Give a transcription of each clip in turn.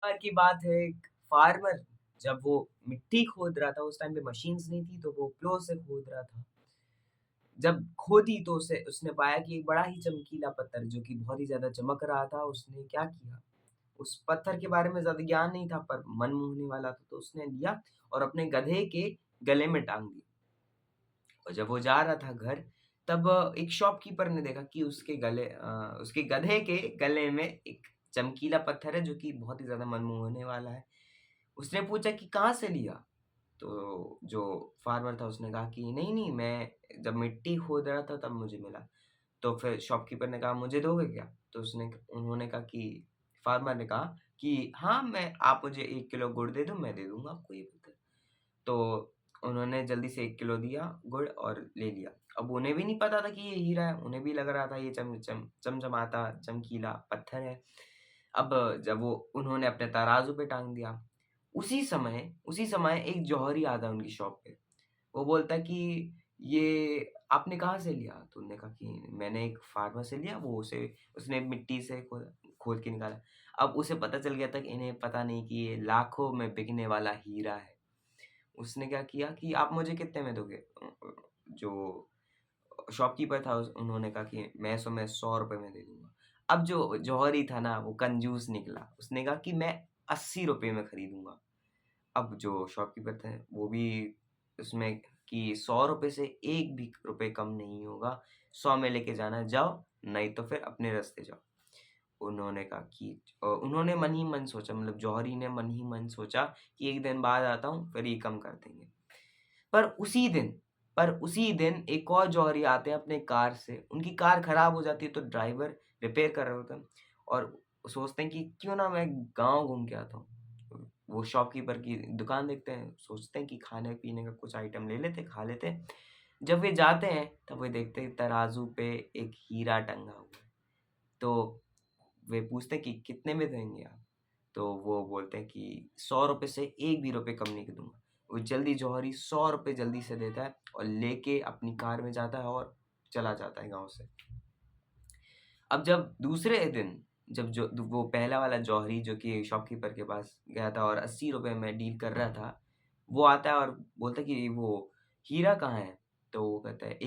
बार की बात है, एक फार्मर जब वो मिट्टी खोद रहा था, उस टाइम पे मशीन्स नहीं थी, तो वो प्लो से खोद रहा था। जब खोदी तो उसे उसने पाया कि एक बड़ा ही चमकीला पत्थर जो कि बहुत ही ज़्यादा चमक रहा था, उसने क्या किया, उस पत्थर के बारे में ज़्यादा ज्ञान नहीं था पर मन मोहने वाला था, तो उसने लिया और अपने गधे के गले में टाँग दिया। और जब वो जा रहा था घर, तब एक शॉपकीपर ने देखा कि उसके गधे के गले में एक चमकीला पत्थर है जो कि बहुत ही ज़्यादा मनमोहने वाला है। उसने पूछा कि कहाँ से लिया? तो जो फार्मर था उसने कहा कि नहीं, मैं जब मिट्टी खोद रहा था तब मुझे मिला। तो फिर शॉपकीपर ने कहा मुझे दोगे क्या? तो उन्होंने कहा कि फार्मर ने कहा कि हाँ, मैं आप मुझे 1 किलो गुड़ दे दो, मैं दे दूँगा आपको ये पत्थर। तो उन्होंने जल्दी से 1 किलो दिया गुड़ और ले लिया। अब उन्हें भी नहीं पता था कि ये हीरा है, उन्हें भी लग रहा था ये चमचमाता चमकीला पत्थर है। अब जब वो उन्होंने अपने तराजू पे टाँग दिया, उसी समय एक जौहरी आता है उनकी शॉप पे। वो बोलता है कि ये आपने कहाँ से लिया? तो उन्होंने कहा कि मैंने एक फार्मर से लिया, वो उसे उसने मिट्टी से खोद के निकाला। अब उसे पता चल गया था कि इन्हें पता नहीं कि ये लाखों में बिकने वाला हीरा है। उसने क्या किया कि आप मुझे कितने में दोगे? जो शॉपकीपर था उन्होंने कहा कि मैं ₹100 में दे दूँगा। अब जो जौहरी था ना वो कंजूस निकला। उसने कहा कि मैं ₹80 में खरीदूँगा। अब जो शॉपकीपर थे वो भी उसमें कि ₹100 से 1 भी रुपए कम नहीं होगा। 100 में लेके जाना है जाओ, नहीं तो फिर अपने रास्ते जाओ। उन्होंने कहा कि उन्होंने मन ही मन सोचा, मतलब जौहरी ने मन ही मन सोचा कि 1 दिन बाद आता हूँ, फिर ये कम कर देंगे। पर उसी दिन एक और जौहरी आते हैं अपने कार से। उनकी कार खराब हो जाती है तो ड्राइवर रिपेयर कर रहे होते हैं और सोचते हैं कि क्यों ना मैं गाँव घूम के आता हूँ। वो शॉपकीपर की दुकान देखते हैं, सोचते हैं कि खाने-पीने का कुछ आइटम ले लेते, खा लेते। जब वे जाते हैं तब वे देखते हैं तराजू पे एक हीरा टंगा हुआ है। तो वे पूछते हैं कि कितने में देंगे आप? तो वो बोलते हैं कि ₹100 से 1 भी रुपए कम नहीं दूँगा। वो जल्दी जौहरी ₹100 जल्दी से देता है और लेके अपनी कार में जाता है और चला जाता है गाँव से। अब जब दूसरे दिन जब जो वो पहला वाला जौहरी जो कि शॉपकीपर के पास गया था और ₹80 में डील कर रहा था, वो आता है और बोलता है कि वो हीरा कहाँ है? तो वो कहता है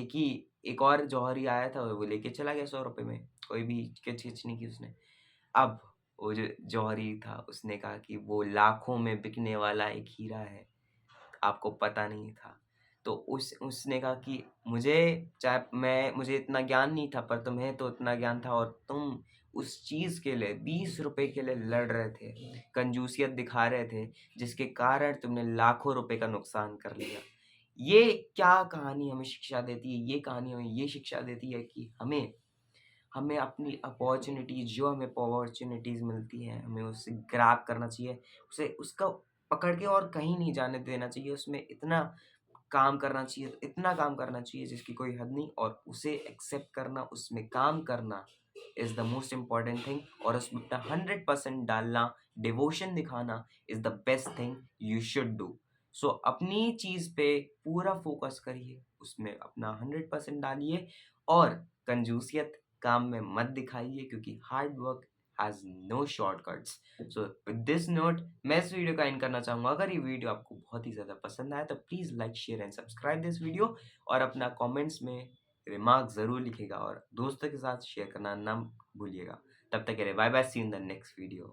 एक और जौहरी आया था वो लेके चला गया ₹100 में, कोई भी किच-किच नहीं की उसने। अब वो जो जौहरी था उसने कहा कि वो लाखों में बिकने वाला एक हीरा है, आपको पता नहीं था। तो उसने कहा कि मुझे इतना ज्ञान नहीं था पर तुम्हें तो इतना ज्ञान था और तुम उस चीज़ के लिए ₹20 के लिए लड़ रहे थे, कंजूसियत दिखा रहे थे, जिसके कारण तुमने लाखों रुपए का नुकसान कर लिया। ये क्या कहानी हमें शिक्षा देती है? ये कहानी हमें ये शिक्षा देती है कि हमें हमें अपनी अपॉर्च्युनिटीज़ जो हमें अपॉर्च्युनिटीज़ मिलती हैं, हमें उसे ग्रैब करना चाहिए, उसे उसका पकड़ के और कहीं नहीं जाने देना चाहिए, उसमें इतना काम करना चाहिए जिसकी कोई हद नहीं और उसे एक्सेप्ट करना, उसमें काम करना is the most important thing और उसमें अपना 100% डालना, डिवोशन दिखाना is the best thing you should do. So अपनी चीज़ पे पूरा फ़ोकस करिए, उसमें अपना 100% डालिए और कंजूसियत काम में मत दिखाइए क्योंकि hard work has no shortcuts. So with this note मैं इस वीडियो का एंड करना चाहूँगा। अगर ये वीडियो आपको बहुत ही ज़्यादा पसंद आया तो please like, share and subscribe this video और अपना कमेंट्स में रिमार्क ज़रूर लिखिएगा और दोस्तों के साथ शेयर करना ना भूलिएगा। तब तक के लिए bye bye, see you in the next video.